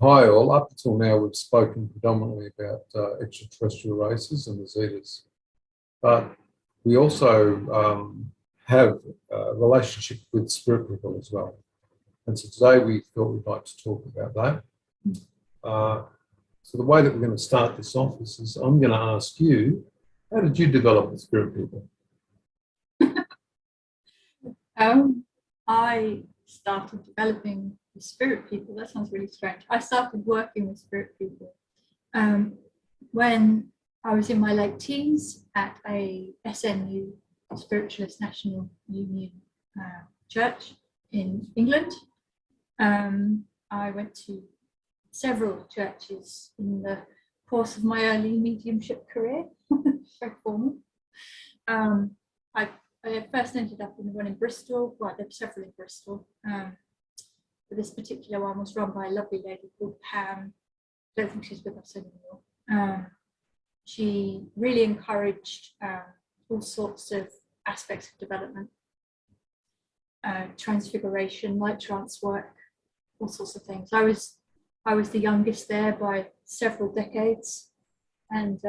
Hi all, up until now we've spoken predominantly about extraterrestrial races and the Zetas, but we also have a relationship with spirit people as well. And so today we thought we'd like to talk about that. So the way that we're going to start this off is I'm going to ask you, how did you develop with spirit people? I started developing with spirit people. That sounds really strange. I started working with spirit people when I was in my late teens at a SNU, Spiritualist National Union church in England. I went to several churches in the course of my early mediumship career. Very formal. I first ended up in the one in Bristol. Well, there were several in Bristol. But this particular one was run by a lovely lady called Pam. I don't think she's with us anymore. She really encouraged all sorts of aspects of development, transfiguration, light trance work, all sorts of things. I was the youngest there by several decades, and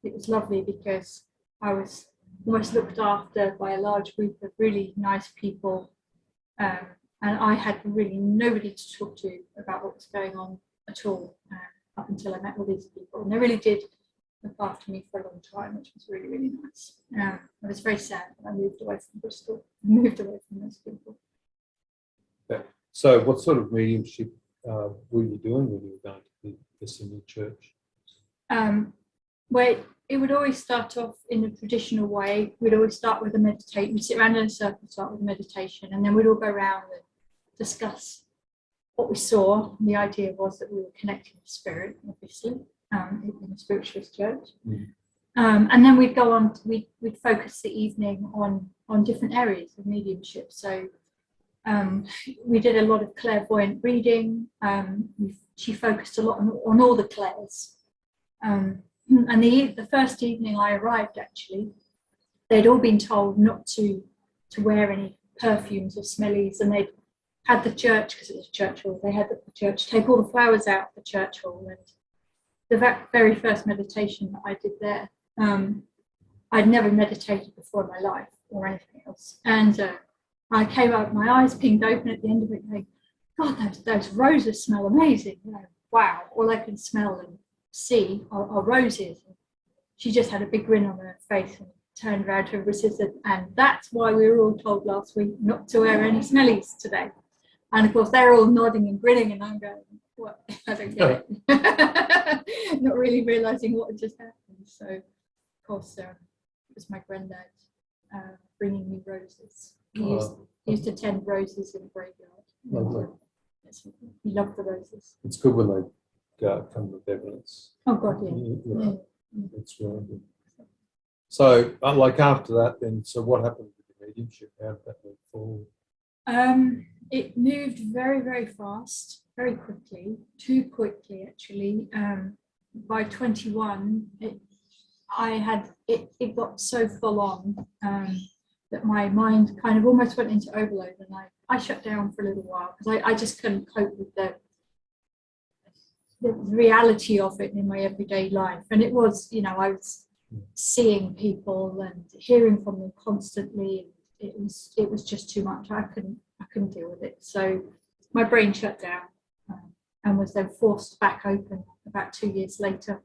it was lovely because I was almost looked after by a large group of really nice people, and I had really nobody to talk to about what was going on at all up until I met all these people, and they really did look after me for a long time, which was really, really nice. I was very sad when I moved away from Bristol, moved away from those people. Yeah. So what sort of mediumship were you doing when you were going to this new church? Well, it would always start off in a traditional way. We'd always start with a meditation. We'd sit around in a circle, start with a meditation, and then we'd all go around and discuss what we saw. And the idea was that we were connecting with spirit, obviously, in a spiritualist church. And then we'd go on, we'd focus the evening on different areas of mediumship. So we did a lot of clairvoyant reading. She focused a lot on all the clairs. And the first evening I arrived, actually, they'd all been told not to wear any perfumes or smellies, and they'd had the church, because it was a church hall, they had the church take all the flowers out of the church hall. And the very first meditation that I did there, I'd never meditated before in my life or anything else. And I came out, my eyes pinged open at the end of it, going, God, those roses smell amazing. You know, wow, all I can smell and see are roses. She just had a big grin on her face and turned around to her and said, and that's why we were all told last week not to wear any smellies today. And of course they're all nodding and grinning, and I'm going, what? I don't get it. Not really realizing what had just happened. So of course it was my granddad bringing me roses. He used to tend roses in the graveyard. Lovely. He loved the roses. It's good when they come with evidence. Oh God, yeah. It's really good. So, like after that, then, so what happened with the mediumship? How did that move forward? It moved very, very fast, very quickly, too quickly actually. By 21, it got so full on that my mind kind of almost went into overload, and I shut down for a little while because I just couldn't cope with the reality of it in my everyday life. And it was, you know, I was seeing people and hearing from them constantly. It was just too much. I couldn't deal with it. So my brain shut down and was then forced back open about 2 years later,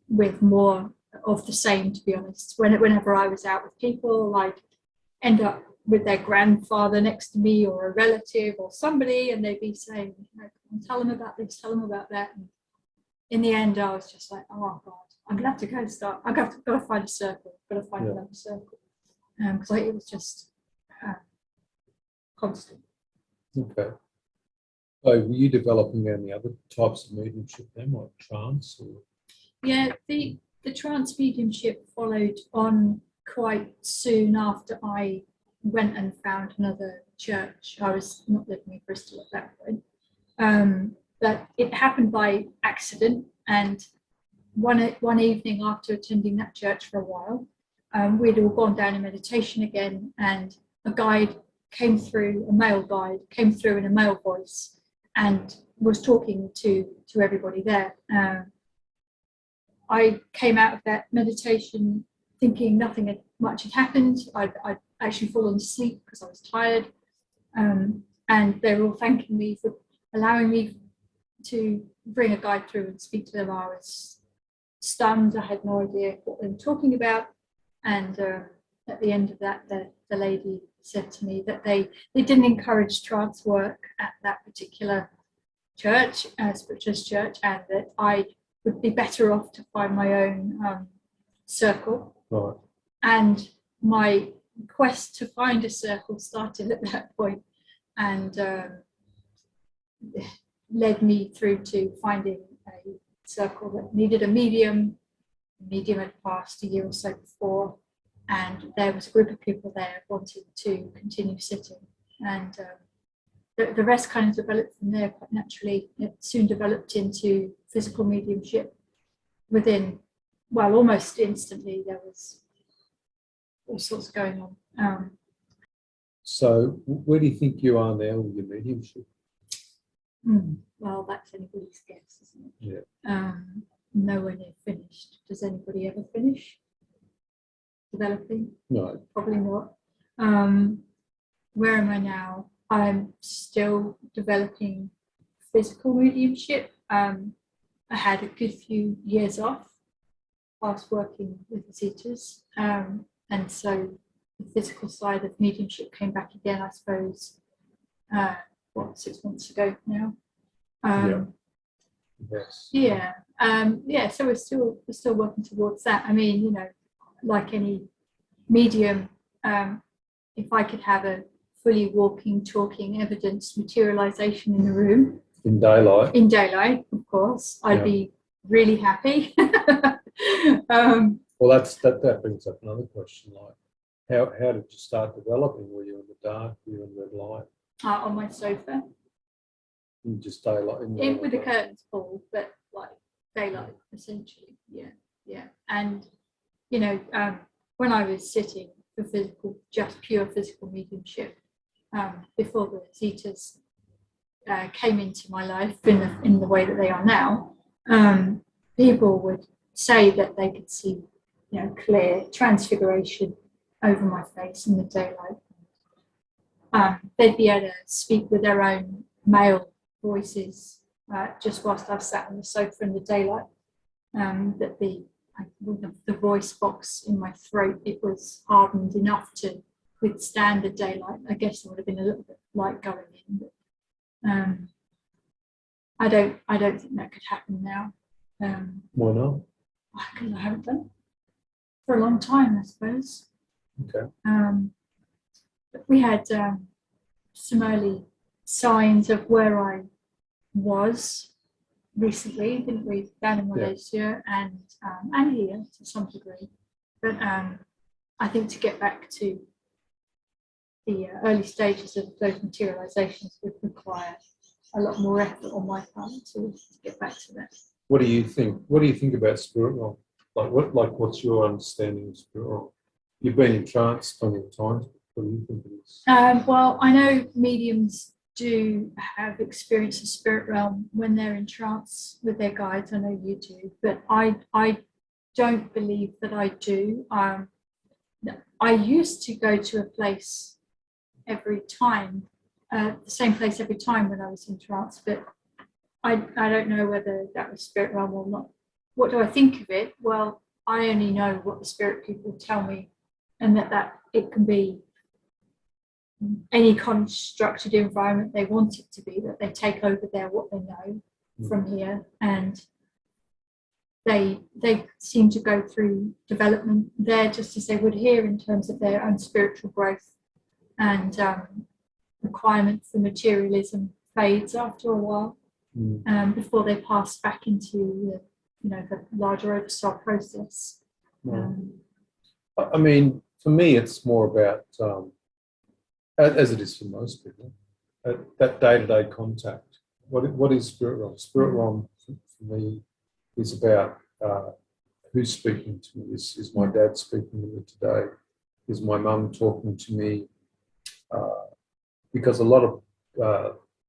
with more of the same, to be honest. Whenever I was out with people, I'd end up with their grandfather next to me or a relative or somebody, and they'd be saying, tell them about this, tell them about that. And in the end, I was just like, oh God, I'm gonna have to go and start. I've got to find a circle, got to find another circle, because it was just constant. Okay. So were you developing any other types of mediumship then, like trance? Or? Yeah, the trance mediumship followed on quite soon after I went and found another church. I was not living in Bristol at that point, but it happened by accident. And one evening after attending that church for a while, we'd all gone down in meditation again, and a guide came through, a male guide came through in a male voice, and was talking to everybody there. I came out of that meditation thinking nothing much had happened. I'd actually fallen asleep because I was tired. And they were all thanking me for allowing me to bring a guide through and speak to them. I was stunned. I had no idea what they were talking about. And at the end of that, the lady said to me that they didn't encourage trance work at that particular church, spiritualist church, and that I would be better off to find my own circle. Right. And my quest to find a circle started at that point, and led me through to finding a circle that needed a medium. The medium had passed a year or so before, and there was a group of people there wanting to continue sitting, and the rest kind of developed from there quite naturally. It soon developed into physical mediumship. Within, well, almost instantly, there was all sorts going on. So where do you think you are now with your mediumship? Well, that's anybody's guess, isn't it? Yeah. Nowhere near finished. Does anybody ever finish developing? No. Probably not. Where am I now? I'm still developing physical mediumship. I had a good few years off whilst working with the Zetas, and so the physical side of mediumship came back again, I suppose, 6 months ago now. Yes. Yeah. So we're still working towards that. I mean, you know, like any medium, if I could have a fully walking, talking evidence materialization in the room In daylight, of course, I'd be really happy. Well, that brings up another question. Like, how did you start developing? Were you in the dark? Were you in red light? On my sofa. In just daylight? With the curtains pulled, but like daylight, essentially. Yeah. And, you know, when I was sitting for just pure physical mediumship, before the Zetas came into my life in the way that they are now, people would say that they could see, you know, clear transfiguration over my face in the daylight. They'd be able to speak with their own male voices just whilst I sat on the sofa in the daylight. That the voice box in my throat, it was hardened enough to withstand the daylight. I guess there would have been a little bit of light going in, but I don't think that could happen now. Why not? Because I haven't done it for a long time, I suppose. Okay. But we had some early signs of where I was recently, didn't we? Down in Malaysia and here to some degree. But I think to get back to the early stages of those materializations would require a lot more effort on my part to get back to that. What do you think? What do you think about spirit realm? What's your understanding of spirit realm? You've been in trance plenty of times. What do you think it is? Well, I know mediums do have experience of spirit realm when they're in trance with their guides. I know you do, but I don't believe that I do. I used to go to a place every time, the same place every time when I was in trance, but I don't know whether that was spirit realm or not. What do I think of it? Well, I only know what the spirit people tell me, and that it can be any constructed environment they want it to be, that they take over there what they know from here, and they seem to go through development there just as they would here in terms of their own spiritual growth, and requirement for materialism fades after a while, before they pass back into the larger oversoul process. I mean, for me, it's more about, as it is for most people, that day-to-day contact. What is spirit realm? Spirit realm for me is about who's speaking to me. Is my dad speaking to me today? Is my mum talking to me? Because a lot of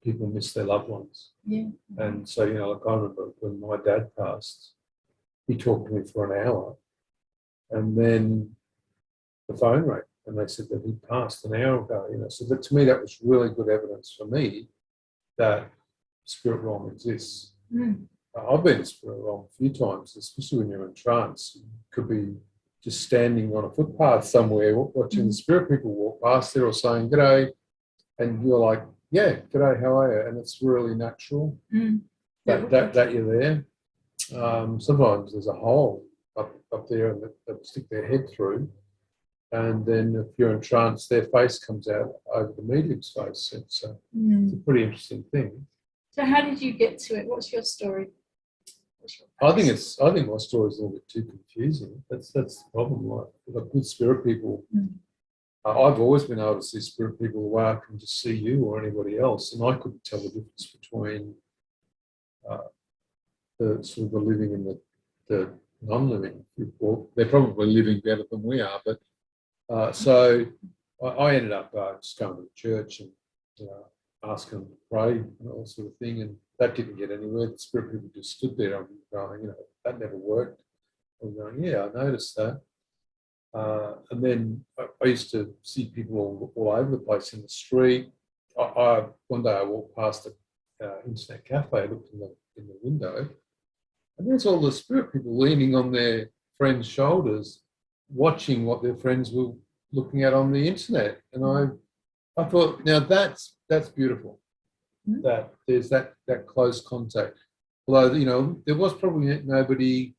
people miss their loved ones. Yeah. And so, you know, like I remember when my dad passed, he talked to me for an hour, and then the phone rang, and they said that he passed an hour ago. You know, so that, to me, that was really good evidence for me that spirit realm exists. Mm. I've been in spirit realm a few times, especially when you're in trance. You could be just standing on a footpath somewhere, watching the spirit people walk past there, or saying "G'day," and you're like, "Yeah, g'day, how are you?" And it's really natural that you're there. Sometimes there's a hole up there and they stick their head through, and then if you're in trance, their face comes out over the medium's face. It's a pretty interesting thing. So how did you get to it? What's your story? I think my story is a little bit too confusing. That's the problem. Like good spirit people, I've always been able to see spirit people the way I can just see you or anybody else, and I couldn't tell the difference between the sort of the living and the non-living. Well, they're probably living better than we are, but so I ended up just going to the church and asking them to pray and all sort of thing, and that didn't get anywhere. The spirit people just stood there and going, you know, that never worked. I'm going, yeah, I noticed that. And then I used to see people all over the place in the street. One day I walked past an internet cafe, I looked in the window, and there's all the spirit people leaning on their friends' shoulders, watching what their friends were looking at on the internet. And I thought, now that's beautiful, that there's that close contact. Although, you know, there was probably nobody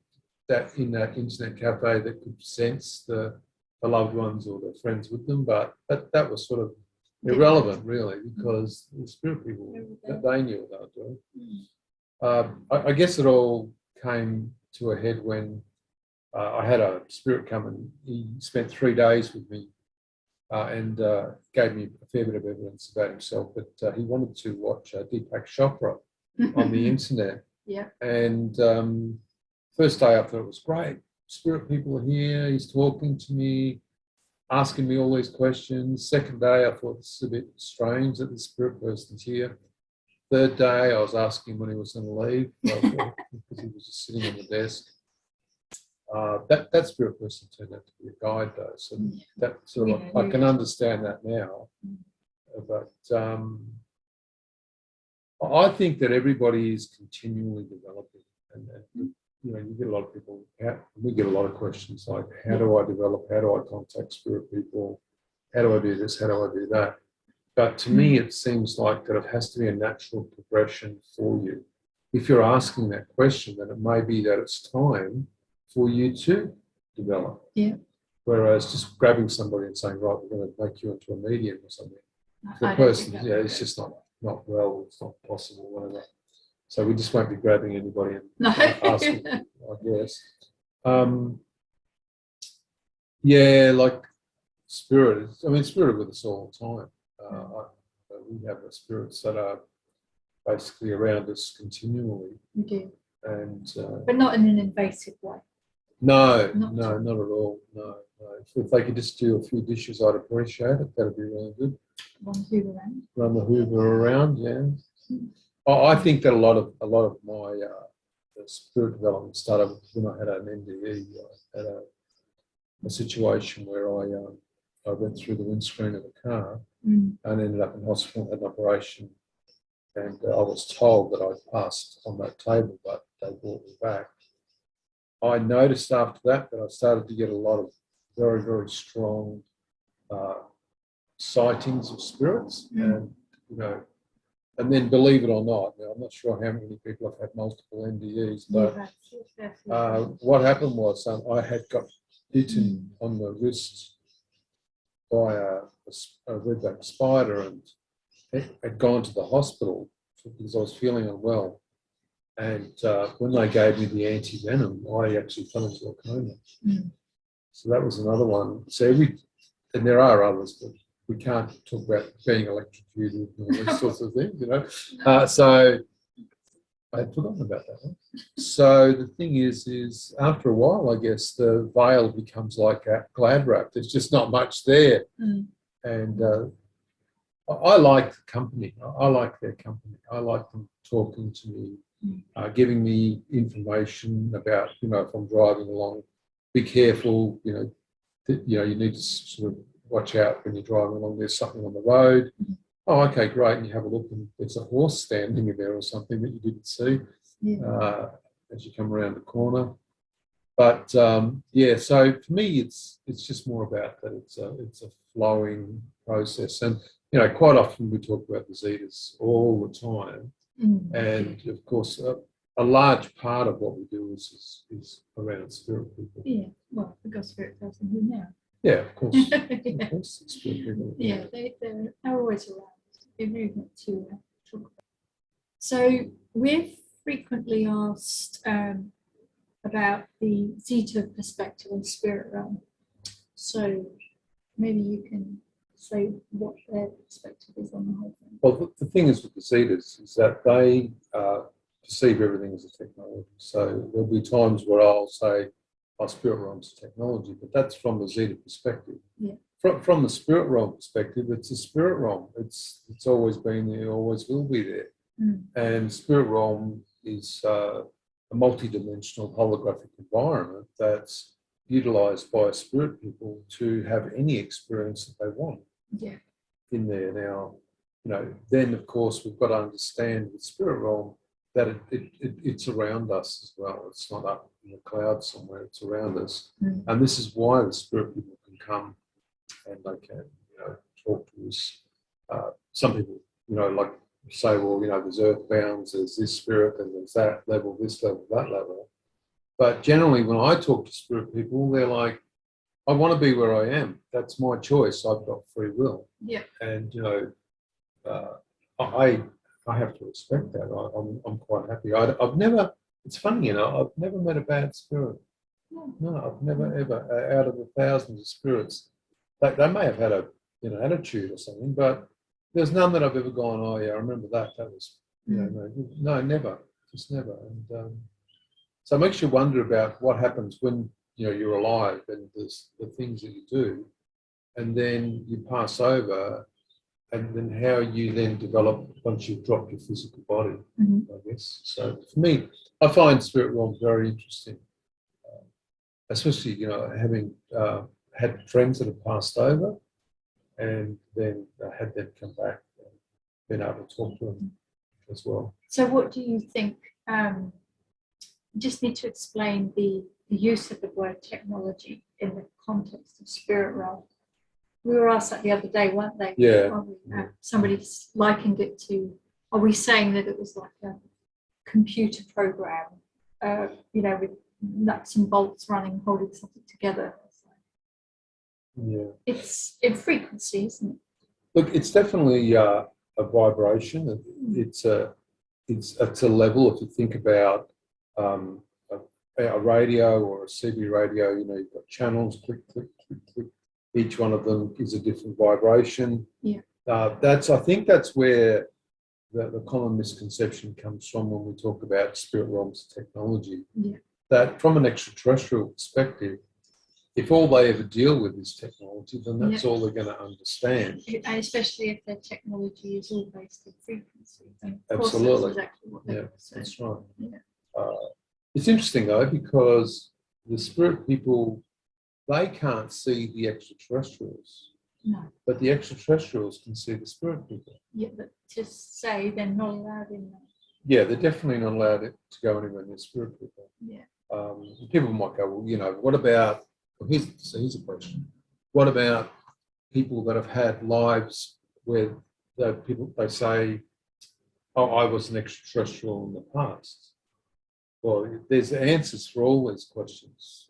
that in that internet cafe that could sense the loved ones or their friends with them, but that was sort of irrelevant, really, because the spirit people, they knew what they were doing. I guess it all came to a head when I had a spirit come and he spent 3 days with me and gave me a fair bit of evidence about himself, but he wanted to watch Deepak Chopra on the internet. Yeah. And first day I thought it was great. Spirit people are here. He's talking to me, asking me all these questions. Second day I thought this is a bit strange that the spirit person's here. Third day I was asking him when he was going to leave because he was just sitting on the desk. That spirit person turned out to be a guide, though, so that sort of I can understand that now. But I think that everybody is continually developing, and you know, you get a lot of people. We get a lot of questions like, "How do I develop? How do I contact spirit people? How do I do this? How do I do that?" But to me, it seems like that it has to be a natural progression for you. If you're asking that question, then it may be that it's time for you to develop. Yeah. Whereas just grabbing somebody and saying, right, we're going to make you into a medium or something, the person, it's just not well, it's not possible, whatever. So we just won't be grabbing anybody and asking, I guess. Yeah, like spirit. I mean, spirit with us all the time. We have spirits that are basically around us continually. We do. And but not in an invasive way. No, not at all. No. If they could just do a few dishes, I'd appreciate it. That'd be really good. Run the Hoover around, yeah. I think that a lot of my spirit development started when I had an NDE. I had a situation where I went through the windscreen of a car and ended up in hospital, had an operation, and I was told that I'd passed on that table, but they brought me back. I noticed after that I started to get a lot of very, very strong sightings of spirits, and you know, and then believe it or not, now I'm not sure how many people have had multiple NDEs, but what happened was I had got bitten on the wrist by a redback spider, and had gone to the hospital because I was feeling unwell. And when they gave me the anti-venom, I actually fell into a coma. So that was another one. So and there are others, but we can't talk about being electrocuted and all these sorts of things, you know. So I had forgotten about that one. So the thing is after a while, I guess the veil becomes like a glad wrap. There's just not much there. And I like the company. I like their company. I like them talking to me, giving me information about, if I'm driving along, be careful, you need to sort of watch out when you're driving along. There's something on the road. Oh, okay, great. And you have a look and there's a horse standing in there or something that you didn't see as you come around the corner. But yeah, so for me, it's just more about that. It's a flowing process, and quite often we talk about the zetas all the time, and of course, a large part of what we do is around spirit people. Yeah, well, we've got a spirit person here now. Yeah, of course. Yeah. Of course, spirit people. Yeah, they're always around. They're very much to talk about. So we're frequently asked about the Zeta perspective on spirit realm. So maybe you can say what their perspective is on the whole thing. Well, the thing is with the Zetas is that they perceive everything as a technology. So there'll be times where I'll say, "Our spirit realm's technology," but that's from the Zeta perspective. Yeah. From the spirit realm perspective, it's a spirit realm. It's always been there, always will be there. And spirit realm is a multi-dimensional holographic environment that's utilised by spirit people to have any experience that they want in there. Now, then of course we've got to understand the spirit realm that it's around us as well. It's not up in the clouds somewhere, it's around us. And this is why the spirit people can come and they can, talk to us. Some people, like say, well, there's earthbounds, there's this spirit, and there's that level, this level, that level. But generally, when I talk to spirit people, they're like, I want to be where I am. That's my choice. I've got free will. Yeah. And, I have to respect that. I'm quite happy. I've never, it's funny, I've never met a bad spirit. No, I've never, ever, out of the thousands of spirits, they may have had a, attitude or something, but there's none that I've ever gone, oh yeah, I remember that. That was, no, never, just never. And so it makes you wonder about what happens when, you're alive and there's the things that you do, and then you pass over, and then how you then develop once you've dropped your physical body, I guess. So for me, I find spirit realm very interesting, especially, having had friends that have passed over and then had them come back and been able to talk to them as well. So what do you think? You just need to explain the use of the word technology in the context of spirit realm. We were asked that the other day, weren't they? Yeah. Somebody likened it to, are we saying that it was like a computer program, with nuts and bolts running, holding something together? Yeah. It's in frequency, isn't it? Look, it's definitely a vibration. It's a level. If you think about a radio or a CB radio, you've got channels, click, click, click, click. Each one of them is a different vibration. Yeah. I think that's where the common misconception comes from when we talk about spirit realms technology. Yeah. That from an extraterrestrial perspective, if all they ever deal with is technology, then that's all they're going to understand. And especially if their technology is all based in frequency. And of Absolutely. course that's exactly what they say. That's right. Yeah. It's interesting though, because the spirit people, they can't see the extraterrestrials. No. But the extraterrestrials can see the spirit people. Yeah, but to say they're not allowed in there. Yeah, they're definitely not allowed to go anywhere near spirit people. Yeah. People might go, well, what about, here's a question. What about people that have had lives where they say, oh, I was an extraterrestrial in the past? Well, there's answers for all these questions.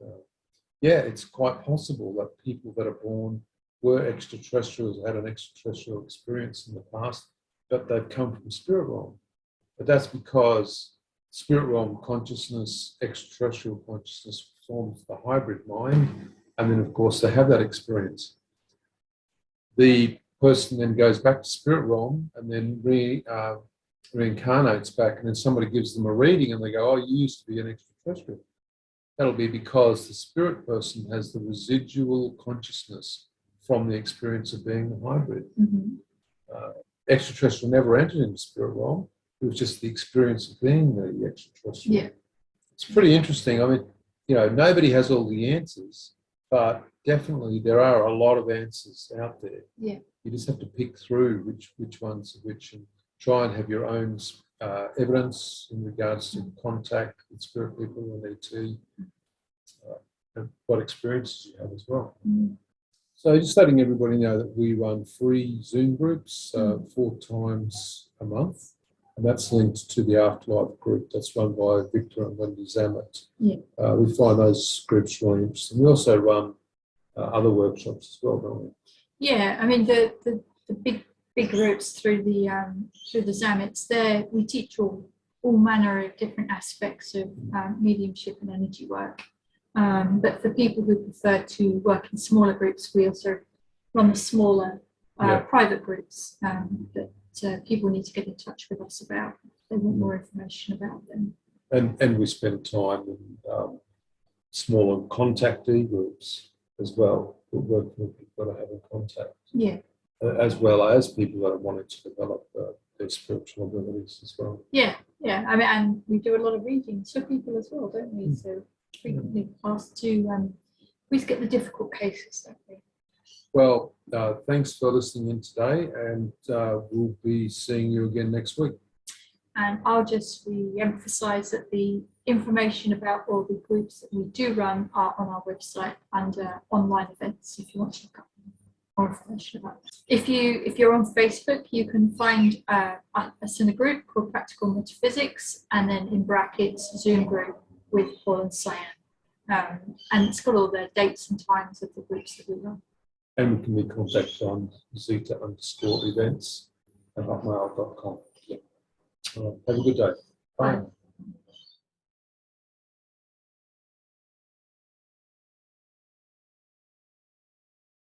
Yeah, it's quite possible that people that are born were extraterrestrials, had an extraterrestrial experience in the past, but they've come from spirit realm. But that's because spirit realm consciousness, extraterrestrial consciousness forms the hybrid mind, and then of course they have that experience. The person then goes back to spirit realm and then reincarnates back, and then somebody gives them a reading and they go, oh, you used to be an extraterrestrial. That'll be because the spirit person has the residual consciousness from the experience of being the hybrid. extraterrestrial never entered into spirit realm. It was just the experience of being the extraterrestrial. Yeah. It's pretty interesting. I mean, nobody has all the answers, but definitely there are a lot of answers out there. Yeah. You just have to pick through which ones are which and try and have your own evidence in regards to contact with spirit people and ET, and what experiences you have as well. Mm. So just letting everybody know that we run free Zoom groups 4 times a month, and that's linked to the Afterlife group that's run by Victor and Wendy Zammit. Yeah. We find those groups really interesting. We also run other workshops as well, don't we? Yeah, I mean the big groups through the Zammits, there we teach all manner of different aspects of mediumship and energy work. But for people who prefer to work in smaller groups, we also run the smaller private groups that people need to get in touch with us about if they want more information about them. And we spend time in smaller contactee groups as well, working with people that are having contact. Yeah. As well as people that are wanting to develop their spiritual abilities as well. Yeah, yeah. I mean, and we do a lot of readings for people as well, don't we? So frequently asked to always get the difficult cases, don't we? Well, thanks for listening in today, and we'll be seeing you again next week. And I'll just re-emphasise that the information about all the groups that we do run are on our website under online events if you want to look up more information about it. If you're on Facebook, you can find us in a group called Practical Metaphysics, and then in brackets Zoom group with Paul and Syann. And it's got all the dates and times of the groups that we run. And we can be contacted on Zeta_events at hotmail.com. Yeah. Have a good day. Bye.